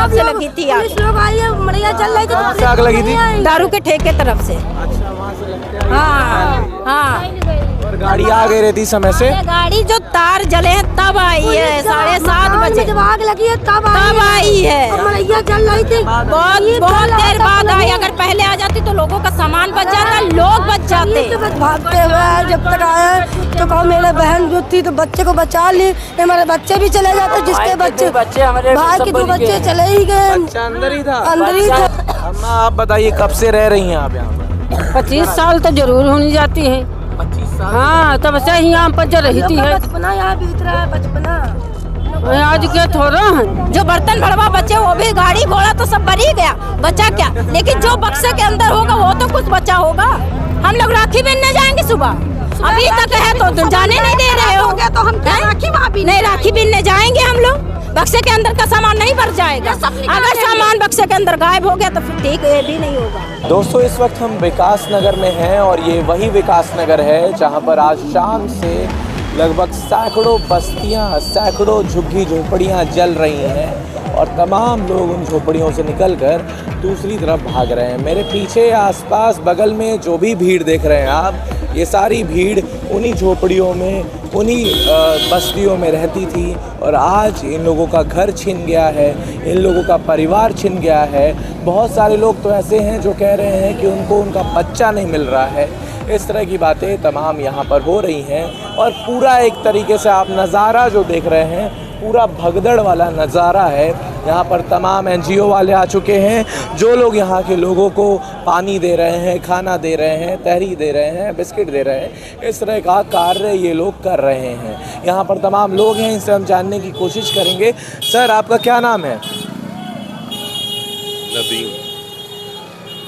तरफ से लगी थी आग। लोग आई है, मड़िया चल रही थी। आग लगी थी? दारू के ठेके तरफ से। अच्छा, वहाँ से लगते हैं। हाँ हाँ। और गाड़ी आ गई रहती समय से? गाड़ी जो तार जले हैं तब आई है, 7:30 बजे जब आग लगी है तब आई है। मड़िया चल रही थी। बहुत देर बाद आई। अगर पहले आ जाती तो लोगों का सामान बच जाता, लोग बच जाते। भागते हुए जब तक आए तो कहो मेरे बहन जो थी तो बच्चे को बचा ली। हमारे बच्चे भी चले जाते, जिसके बच्चे भाई के 2 बच्चे चले ही गए। अच्छा, अंदर ही था? अंदर ही था। अम्मा आप बताइए कब से रह रही हैं आप यहाँ पर? 25 साल तो जरूर होनी जाती है। 25 साल? हाँ, तब से ही यहाँ पर रहती है। बचपना यहाँ बीत रहा है, बचपना आज के थोड़ा है। जो बर्तन भड़वा बचे वो भी, गाड़ी घोड़ा तो सब बरी गया, बचा क्या? लेकिन जो बक्से के अंदर होगा वो तो कुछ बचा होगा। हम लोग राखी पहनने जाएंगे सुबह, अभी तक है तो जाने नहीं दे रहे हो। तो हम क्या राखी भाभी नहीं, राखी पहनने जाएंगे हम लोग। बक्से के अंदर का सामान नहीं भर जाएगा। अगर सामान बक्से के अंदर गायब हो गया तो फिर ठीक, ये भी नहीं होगा। दोस्तों इस वक्त हम विकास नगर में हैं और ये वही विकास नगर है जहाँ पर आज शाम से लगभग सैकड़ों बस्तियाँ, सैकड़ों झुग्गी झोपड़ियाँ जल रही हैं और तमाम लोग उन झोपड़ियों से निकलकर दूसरी तरफ भाग रहे हैं। मेरे पीछे आसपास बगल में जो भी भीड़ देख रहे हैं आप, ये सारी भीड़ उन्हीं झोपड़ियों में, उन्हीं बस्तियों में रहती थी और आज इन लोगों का घर छिन गया है, इन लोगों का परिवार छिन गया है। बहुत सारे लोग तो ऐसे हैं जो कह रहे हैं कि उनको उनका बच्चा नहीं मिल रहा है। इस तरह की बातें तमाम यहाँ पर हो रही हैं और पूरा एक तरीके से आप नज़ारा जो देख रहे हैं, पूरा भगदड़ वाला नज़ारा है। यहाँ पर तमाम NGO वाले आ चुके हैं, जो लोग यहाँ के लोगों को पानी दे रहे हैं, खाना दे रहे हैं, तहरी दे रहे हैं, बिस्किट दे रहे हैं। इस तरह का कार्य ये लोग कर रहे हैं। यहाँ पर तमाम लोग हैं, इनसे हम जानने की कोशिश करेंगे। सर आपका क्या नाम है? नदीम।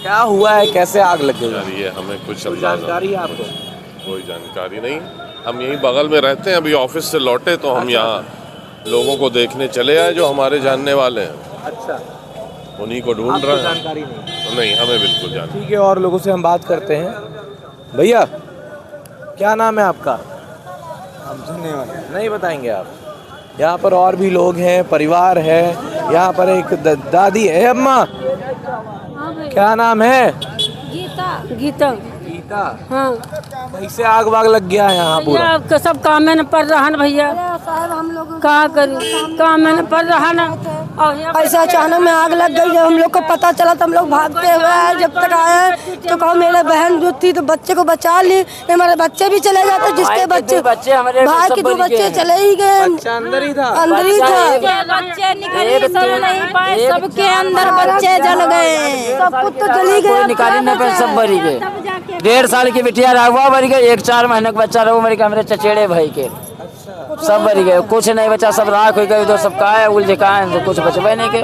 क्या हुआ है, कैसे आग लग गई? ये हमें कुछ जानकारी है आपको? कोई जानकारी नहीं। हम यहीं बगल में रहते हैं, अभी ऑफिस से लौटे तो हम यहाँ लोगों को देखने चले आए जो हमारे जानने वाले हैं। अच्छा, उन्हीं को ढूंढ रहे हैं। जानकारी नहीं? हमें बिल्कुल जानकारी। ठीक है, और लोगों से हम बात करते हैं। भैया क्या नाम है आपका? नहीं बताएंगे आप? यहाँ पर और भी लोग हैं, परिवार है। यहाँ पर एक दादी है। अम्मा क्या नाम है? गीता। गीता। हाँ, कैसे आग वाग लग गया है यहाँ पूरा? आपका सब काम में न पड़ रहा न भैया, साहब हम लोग क्या करूँ, काम में न पड़ रहा न। ऐसा अचानक में आग लग गई। जब हम लोग को पता चला तो हम लोग भागते हुए जब तक आए तो कहो मेरे बहन जो थी तो बच्चे को बचा ली। हमारे बच्चे भी चले जाते, जिसके बच्चे भाई के 2 बच्चे चले ही गए। अच्छा, अंदर ही था? अंदर ही था। बच्चे निकल नहीं पाए, सबके अंदर बच्चे जल गए। सब कुछ तो जली गए, निकाली न पे सब मरी गए। 1.5 साल की बिटिया रहुआ मर गए, 1 4 महीने का बच्चा रहो मर गया। मेरे चचेड़े भाई के सब मर गए, कुछ नहीं बचा, सब राख हो गए। उधर सब का है उलझे का है, कुछ बचबे नहीं के।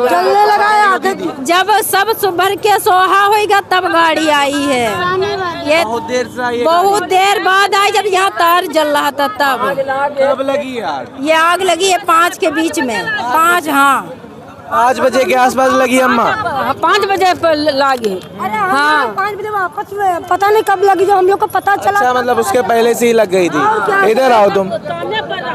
चलने लगा। जब सब भर के सोहा होगा तब गाड़ी आई है। ये बहुत देर बाद आई, जब यहाँ तार जल रहा था तब। कब लगी आग? ये आग लगी है 5 के बीच में। 5 हाँ 5 बजे के आसपास लगी अम्मा? 5 बजे पर लागी। हाँ 5 बजे वापस में, पता नहीं कब लगी। जब हम लोग को पता चला। अच्छा, मतलब उसके पहले से ही लग गई थी। इधर आओ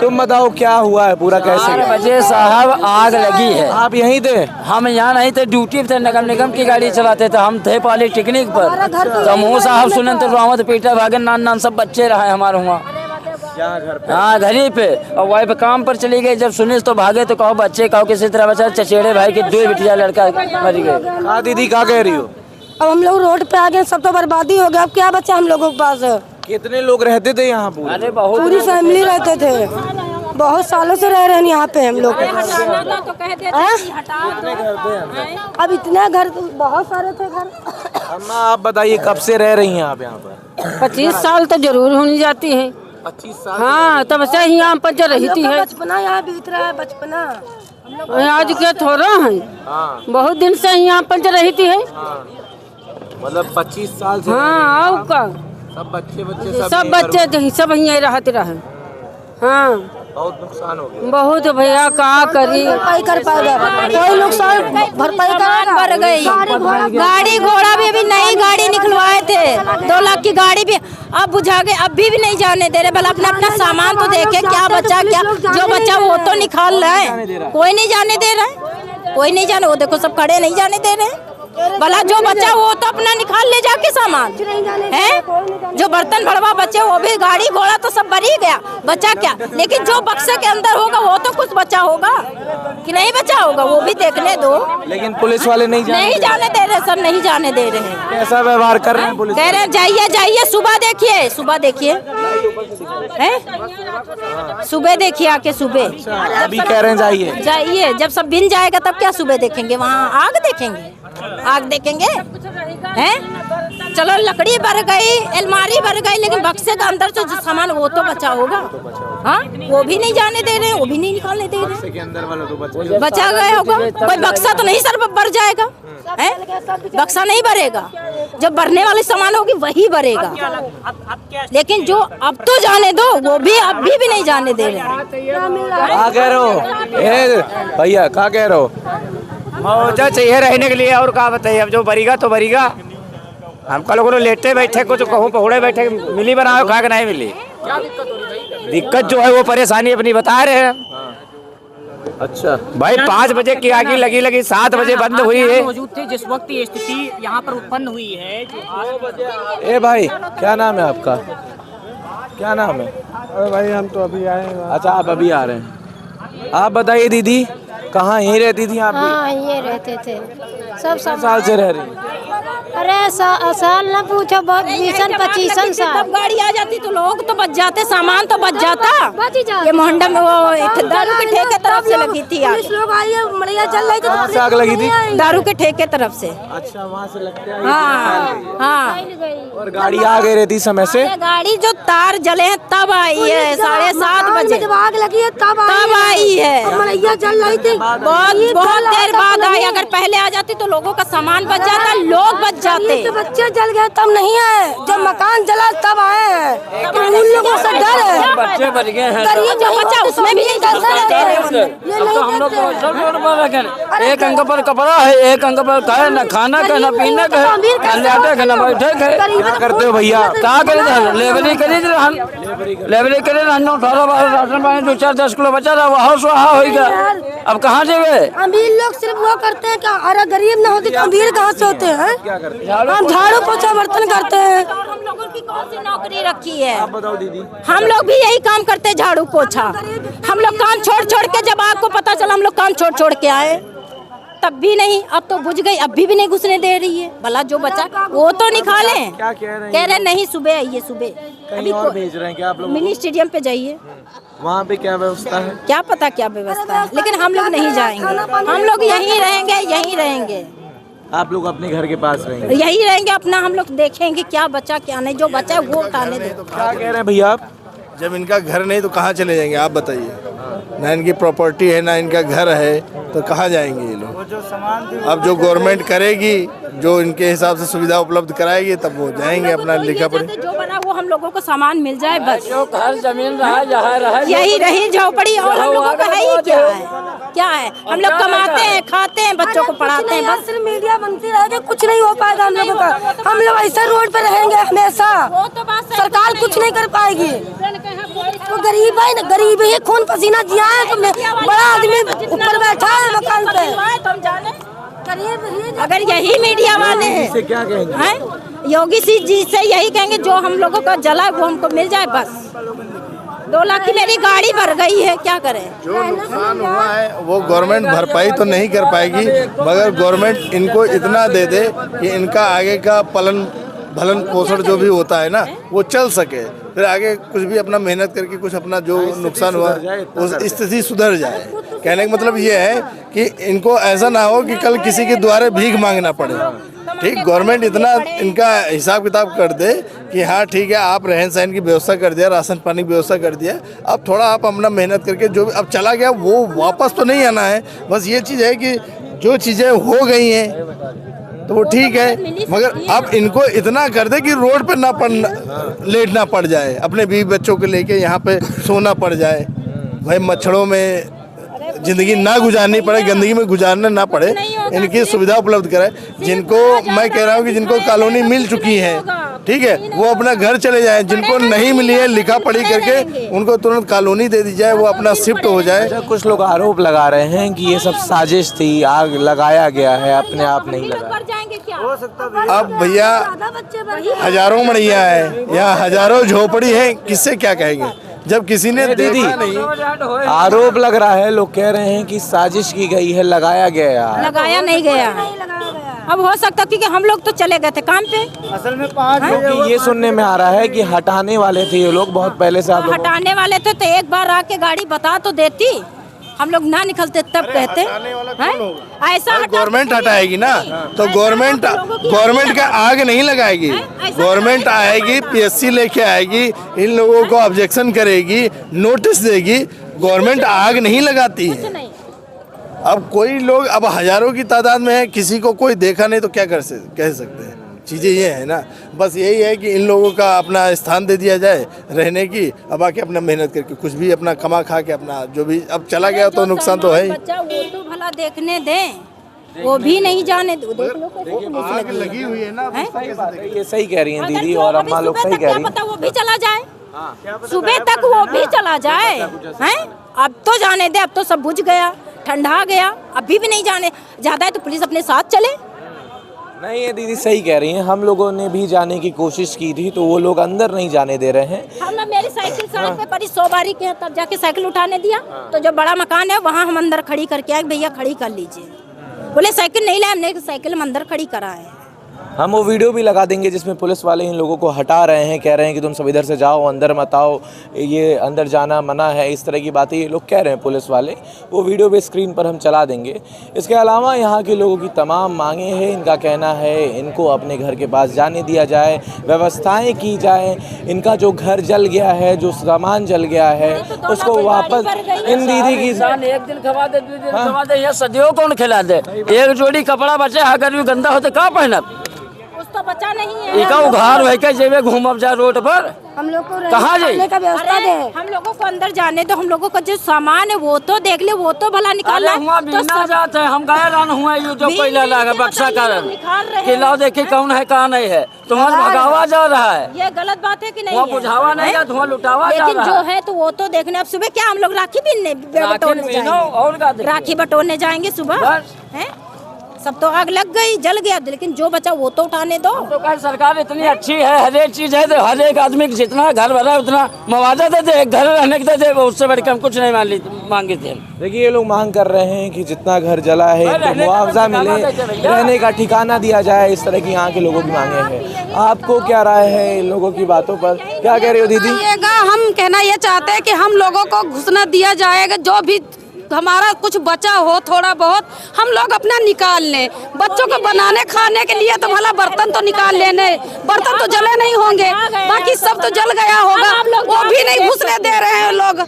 तुम बताओ क्या हुआ है पूरा, कैसे? 4 बजे साहब आग लगी है। आप यहीं थे? हम यहाँ नहीं थे, ड्यूटी पे थे, नगर निगम की गाड़ी चलाते थे। हम थे पॉलिटेक्निक पर, तो मुँह साहब सुने तो रोमत पीटा भागे, नान सब बच्चे रहे हमारे वहाँ। घर पे? हाँ घर ही पे। और वही पे काम पर चली गई। जब सुनी तो भागे, तो कहो बच्चे, कहो किसी तरह बचा। चचेड़े भाई के 2 बिटिया लड़का मर गए। हाँ दीदी क्या कह रही हो? अब हम लोग रोड पे आ गए, सब तो बर्बादी हो गया। अब क्या बचा हम लोगों के पास? कितने लोग रहते थे यहाँ पूरे? अरे बहुत, पूरी फैमिली रहते थे। बहुत सालों से रह रहे हैं यहाँ पे हम लोग। अब इतने घर बहुत सारे थे घर। अम्मा आप बताइए कब से रह रही हैं आप यहाँ पर? 25 साल तो जरूर होनी जाती है। 25 साल? हाँ, तब से ही यहाँ पर रहती है। बचपना यहाँ बीत रहा है, बचपना आज के थोड़ा है। हाँ, बहुत दिन से यहाँ पर रहती है। मतलब 25 साल से? हाँ, और का सब बच्चे सब बच्चे सब यहीं रहते रहे। हाँ, बहुत नुकसान हो गया। बहुत भैया कहाँ करी। भरपाई कर पाएगा कोई नुकसान भरपाई सामान भर गई, गाड़ी घोड़ा भी अभी नई गाड़ी निकलवाए थे, 2 लाख की गाड़ी भी अब बुझा गए, अभी भी नहीं जाने दे रहे। भला अपना अपना सामान तो देखे, क्या बचा, क्या जो बचा वो तो निकाल रहे हैं, कोई नहीं जाने दे रहा है, कोई नहीं जाने। वो देखो सब खड़े नहीं जाने दे रहे हैं। भला जो बचा वो तो अपना निकाल ले जाके सामान है। जो बर्तन भरवा बचे वो भी, गाड़ी घोड़ा तो सब भर ही गया, बचा क्या। लेकिन जो बक्से के अंदर होगा वो तो कुछ बचा होगा कि नहीं बचा होगा, वो भी देखने दो। लेकिन पुलिस वाले नहीं जाने दे रहे सर, नहीं जाने दे रहे हैं। कैसा व्यवहार कर रहे हैं पुलिस? कह रहे हैं जाइए जाइए, सुबह देखिए, सुबह देखिए, सुबह देखिए आके, सुबह अभी कह रहे हैं जाइए जाइए। जब सब बिन जाएगा तब क्या सुबह देखेंगे, वहाँ आग देखेंगे, आग देखेंगे हैं। चलो लकड़ी भर गई, अलमारी भर गई, लेकिन बक्से के अंदर जो सामान वो तो बचा होगा। हाँ, वो भी नहीं जाने दे रहे हैं, वो भी नहीं निकालने दे रहे हैं। के अंदर वाला तो बचा गया होगा, कोई बक्सा तो नहीं सर भर जाएगा है, बक्सा नहीं भरेगा। जब भरने वाली सामान होगी वही भरेगा, लेकिन जो अब तो जाने दो, वो भी अभी भी नहीं जाने दे रहे हैं। क्या कह रहे हो भैया, क्या कह रहे हो? मौजा चाहिए रहने के लिए, और क्या बताइए। अब जो भरीगा तो भरीगा। हम कल को लेटे बैठे, कुछ कहूँ पहुड़े बैठे, मिली बनाओ खा के नहीं मिली। दिक्कत जो है वो परेशानी अपनी बता रहे हैं। अच्छा भाई 5 बजे की आग लगी 7 बजे बंद हुई है। मौजूद थे जिस वक्त ये स्थिति यहाँ पर उत्पन्न हुई है। ए भाई, क्या नाम है आपका? क्या नाम है? अरे भाई हम तो अभी आए हैं। अच्छा, आप अभी आ रहे हैं। आप बताइए दीदी, कहाँ यहीं रहती थी आप? हाँ, ये रहते थे सब। साल से रह रही? अरे साल न पूछो, बहुत 20-25 साल। गाड़ी आ जाती तो लोग तो बच जाते, सामान तो बच जाता। ये मोहंडा में वो दारू के ठेके तरफ से लगी थी आग। लोग आइए, मड़िया चल रही थी। कहाँ से आग लगी थी? दारू के ठेके तरफ से। अच्छा, वहाँ से लगते हैं। हाँ हाँ, और गाड़ी आ गई रहती समय से? गाड़ी जो तार जले हैं तब आई है, 7:30 बजे जब आग लगी है तब आई है। मड़िया चल रही थी, बहुत देर बाद आई। अगर पहले आ जाती तो लोगों का सामान बच जाता, लोग बच जाते। तो बच्चे जल गए तब नहीं आए, जब मकान जला तब आए हैं। तो उन लोगों से डर है, बच्चे बच गए हैं। गरीब जो बच्चा उसमें भी नहीं डर हम लोग एक अंक पर कपड़ा है, एक अंक पर खाए, न खाना का, न पीना का, न लेटे का, न बैठे का। क्या करते हो भैया? क्या करे, लेबरी करी, लेबरी करे। 18-12 राशन पानी 2-4-10 किलो बचा रहा, वहाँ सुहा होगा। अब कहाँ जावे? अमीर लोग सिर्फ वो करते हैं, क्या अरे गरीब ना होते तो अमीर कहाँ से होते हैं? हम झाड़ू पोछा बर्तन करते हैं। हम लोगों की कौन सी नौकरी रखी है? आप बताओ दीदी। हम लोग भी यही काम करते हैं, झाड़ू पोछा। हम लोग काम छोड़ छोड़ के, जब आपको पता चला हम लोग काम छोड़ छोड़ के आए, तब भी नहीं। अब तो बुझ गई, अभी भी नहीं घुसने दे रही है। भला जो बचा वो तो निकाले। क्या कह रहे हैं? कह रहे नहीं, सुबह आइए, सुबह कहीं और भेज रहे हैं क्या आप लोग? मिनी स्टेडियम पे जाइए, वहाँ पे क्या व्यवस्था है? क्या पता क्या व्यवस्था है, लेकिन हम लोग नहीं जाएंगे। हम लोग यहीं रहेंगे, यहीं रहेंगे। आप लोग अपने घर के पास रहेंगे? यही रहेंगे अपना। हम लोग देखेंगे क्या बचा क्या नहीं, जो बचा है वो उठाने दे। क्या कह रहे हैं भैया आप? जब इनका घर नहीं तो कहाँ चले जाएंगे आप बताइए। ना इनकी प्रॉपर्टी है, ना इनका घर है, तो कहाँ जाएंगे ये लोग? अब जो गवर्नमेंट करेगी, जो इनके हिसाब से सुविधा उपलब्ध कराएगी, तब वो जाएंगे अपना लिखा पड़े। जो बना वो हम लोगों को सामान मिल जाए बस। जो घर जमीन रहा, जहाँ रहा, यही रही झोपड़ी, और हम लोगों का है ही क्या है? क्या है? हम लोग कमाते हैं, खाते हैं, बच्चों को पढ़ाते हैं, बस। सिर्फ मीडिया बनती रहेगी, कुछ नहीं हो पाएगा हम लोगों का। हम लोग ऐसे रोड पे रहेंगे हमेशा, सरकार कुछ नहीं कर पाएगी। तो गरीब है ना, गरीब है, खून पसीना जिया है। तुमने बड़ा आदमी ऊपर बैठा है मकान पे। अगर यही मीडिया वाले इससे क्या कहेंगे? हैं, योगी जी से यही कहेंगे जो हम लोगों का जला वो हमको मिल जाए बस। 2 लाख की मेरी गाड़ी भर गई है, क्या करें? जो नुकसान हुआ है वो गवर्नमेंट भरपाई तो नहीं कर पाएगी, मगर गवर्नमेंट इनको इतना दे दे कि इनका आगे का भलन पोषण जो भी होता है ना, वो चल सके। फिर आगे कुछ भी अपना मेहनत करके कुछ अपना जो नुकसान हुआ उस स्थिति सुधर जाए। कहने का मतलब ये है कि इनको ऐसा ना हो कि कल किसी के द्वारा भीख मांगना पड़े। ठीक, गवर्नमेंट इतना इनका हिसाब किताब कर दे कि हाँ ठीक है, आप रहन सहन की व्यवस्था कर दिया, राशन पानी की व्यवस्था कर दिया, अब थोड़ा आप अपना मेहनत करके जो अब चला गया वो वापस तो नहीं आना है। बस ये चीज़ है कि जो चीज़ें हो गई हैं तो वो ठीक है, मगर अब इनको इतना कर दे कि रोड पे ना लेटना पड़ जाए, अपने बीवी बच्चों को लेके यहाँ पे सोना पड़ जाए। भाई मच्छरों में जिंदगी ना गुजारनी पड़े, गंदगी में गुजारना ना पड़े, इनकी सुविधा उपलब्ध कराए। जिनको मैं कह रहा हूँ कि जिनको कॉलोनी मिल चुकी है, ठीक है, वो अपना घर चले जाएं। जिनको नहीं मिली है लिखा पढ़ी करके उनको तुरंत कॉलोनी दे दी जाए, वो अपना शिफ्ट हो जाए। कुछ लोग आरोप लगा रहे हैं कि ये सब साजिश थी, आग लगाया गया है, अपने आप नहीं लगा। अब भैया हजारों मड़िया है या हजारों झोपड़ी है, किससे क्या कहेंगे जब किसी ने दीदी आरोप लग रहा है, लोग कह रहे हैं कि साजिश की गई है, लगाया गया। लगाया नहीं गया। अब हो सकता क्योंकि हम लोग तो चले गए थे काम पे। असल में 5 लोग ये सुनने में आ रहा है कि हटाने वाले थे ये लोग बहुत पहले से। आप हटाने वाले थे तो एक बार आके गाड़ी बता तो देती, हम लोग ना निकलते तब कहते ऐसा। गवर्नमेंट हटाएगी ना तो गवर्नमेंट का आग नहीं लगाएगी। गवर्नमेंट आएगी, पीएससी लेके आएगी, इन लोगों को ऑब्जेक्शन करेगी, नोटिस देगी। गवर्नमेंट आग नहीं लगाती है। अब कोई लोग अब हजारों की तादाद में है, किसी को कोई देखा नहीं तो क्या कह सकते हैं। चीज़ें ये है ना, बस यही है कि इन लोगों का अपना स्थान दे दिया जाए रहने की। अब आके अपना मेहनत करके कुछ भी अपना कमा खा के अपना जो भी अब चला गया तो नुकसान तो है ही। बच्चा वो तो भला देखने दें, वो भी नहीं जाने दो। देख लो आग लगी हुई है ना, ये सही कह रही हैं दीदी और अम्मा लोग सही कह रही हैं। पता वो भी चला जाए, सुबह तक वो भी चला जाए हैं। अब तो जाने दे, अब तो सब बुझ गया, ठंडा गया, अभी भी नहीं जाने। ज्यादा है तो पुलिस अपने साथ चले। नहीं ये दीदी सही कह रही हैं, हम लोगों ने भी जाने की कोशिश की थी तो वो लोग अंदर नहीं जाने दे रहे हैं। हम ना मेरी साइकिल सड़क पे पड़ी 100 बारी के, तब जाके साइकिल उठाने दिया तो जो बड़ा मकान है वहाँ हम अंदर खड़ी करके आए, भैया खड़ी कर लीजिए। बोले साइकिल नहीं लाए, हमने साइकिल हम अंदर खड़ी कराए। हम वो वीडियो भी लगा देंगे जिसमें पुलिस वाले इन लोगों को हटा रहे हैं, कह रहे हैं कि तुम सब इधर से जाओ, अंदर मत आओ, ये अंदर जाना मना है, इस तरह की बातें ये लोग कह रहे हैं पुलिस वाले। वो वीडियो भी स्क्रीन पर हम चला देंगे। इसके अलावा यहाँ के लोगों की तमाम मांगे हैं। इनका कहना है इनको अपने घर के पास जाने दिया जाए, व्यवस्थाएं की जाए, इनका जो घर जल गया है, जो सामान जल गया है उसको वापस। इन दीदी की एक दिन खवा दे, 2 दिन खवा दे, या सदियों कौन खिला दे। एक जोड़ी कपड़ा बचे, अगर भी गंदा होते कहाँ पहनब, तो बचा नहीं है। इका उघार वही के जेबे घूमब जा रोड पर, हम लोग को कहाँ जाए का व्यवस्था दे। हम लोगों को अंदर जाने दो, हम लोगों का जो सामान है वो तो देख ले, वो तो भला निकाल अरे हुआ बिना जाते हैं। हम गए रान हुआ ये जो पहले लगा बक्सा कारण खिलाओ, देखिए कौन है कहाँ नहीं है, तुम्हारा भगावा जा रहा है। ये गलत बात है कि नहीं? वहाँ बुझावा नहीं है, धुआं लुटावा जा रहा है। लेकिन जो है तो वो तो देखने। अब सुबह क्या हम लोग राखी बटोरने जाएंगे सुबह है? सब तो आग लग गई, जल गया, लेकिन जो बचा वो तो उठाने दो। तो कह सरकार इतनी अच्छी है, हर एक चीज है, तो हर एक आदमी जितना घर भरा उतना मुआवजा देते, एक घर रहने के देते, उससे बढ़ के हम कुछ नहीं मांगे थे। देखिए ये लोग मांग कर रहे हैं कि जितना घर जला है इनको मुआवजा मिले, रहने का ठिकाना दिया जाए। इस तरह की यहाँ के लोगों की मांगे हैं। आपको क्या राय है इन लोगों की बातों पर, क्या कह रही हो दीदी? हम कहना ये चाहते हैं कि हम लोगों को घुसना दिया जाएगा, जो भी हमारा कुछ बचा हो थोड़ा बहुत हम लोग अपना निकाल लें। बच्चों को बनाने खाने के लिए तो भला बर्तन तो निकाल लेने, बर्तन तो जले नहीं होंगे, बाकी सब तो जल गया होगा, वो भी नहीं घुसने दे रहे हैं लोग।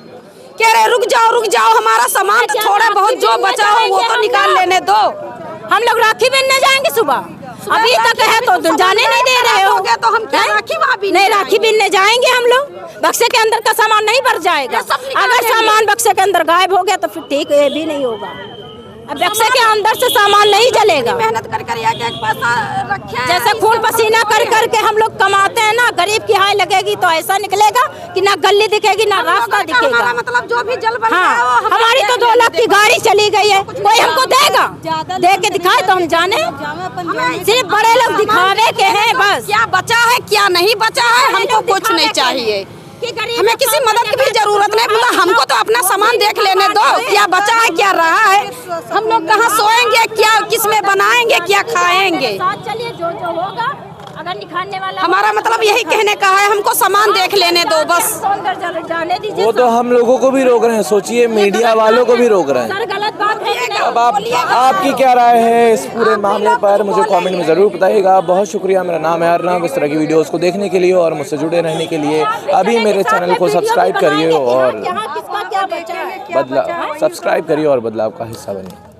कह रहे रुक जाओ, हमारा सामान तो थोड़ा बहुत जो बचा हो वो तो निकाल लेने दो। हम लोग राखी बनने जाएंगे सुबह, अभी तक है तो जाने नहीं दे रहे हो। तो हम क्या राखी वहाँ भी नहीं, राखी बिनने जाएंगे हम लोग। बक्से के अंदर का सामान नहीं भर जाएगा। अगर सामान बक्से के अंदर गायब हो गया तो फिर ठीक है, ये भी नहीं होगा। अब बक्से के अंदर से सामान नहीं जलेगा। मेहनत कर एक पैसा रखे, जैसे खून पसीना कर करके हम लोग कमाते हैं ना, गरीब की हाय लगेगी तो ऐसा निकलेगा कि ना गली दिखेगी ना रास्ता दिखेगा। मतलब जो भी जल बन हाँ, हमारी तो 2 लाख की गाड़ी चली गई है, कोई हमको देगा? दे के दिखाए तो हम जाने। सिर्फ बड़े लोग दिखावे के हैं बस। क्या बचा है क्या नहीं बचा है हमको कुछ नहीं चाहिए। हमें किसी मदद की भी जरूरत नहीं, मतलब हमको तो अपना सामान देख लेने दो, क्या बचा है क्या रहा है। हम लोग कहाँ सोएंगे, क्या किस में बनाएंगे, क्या खाएंगे। चलिए जो होगा, अगर निकालने वाला हमारा मतलब यही कहने का है, हमको सामान देख लेने दो बस। जाने दीजिए। वो तो हम लोगों को भी रोक रहे हैं, सोचिए मीडिया वालों को भी रोक रहे हैं। गलत बात है। अब आपकी क्या राय है इस पूरे मामले पर, मुझे कमेंट में ज़रूर बताइएगा। बहुत शुक्रिया। मेरा नाम है अर्नब। इस तरह की वीडियोस को देखने के लिए और मुझसे जुड़े रहने के लिए अभी मेरे चैनल को सब्सक्राइब करिए और बदलाव का हिस्सा बनिए।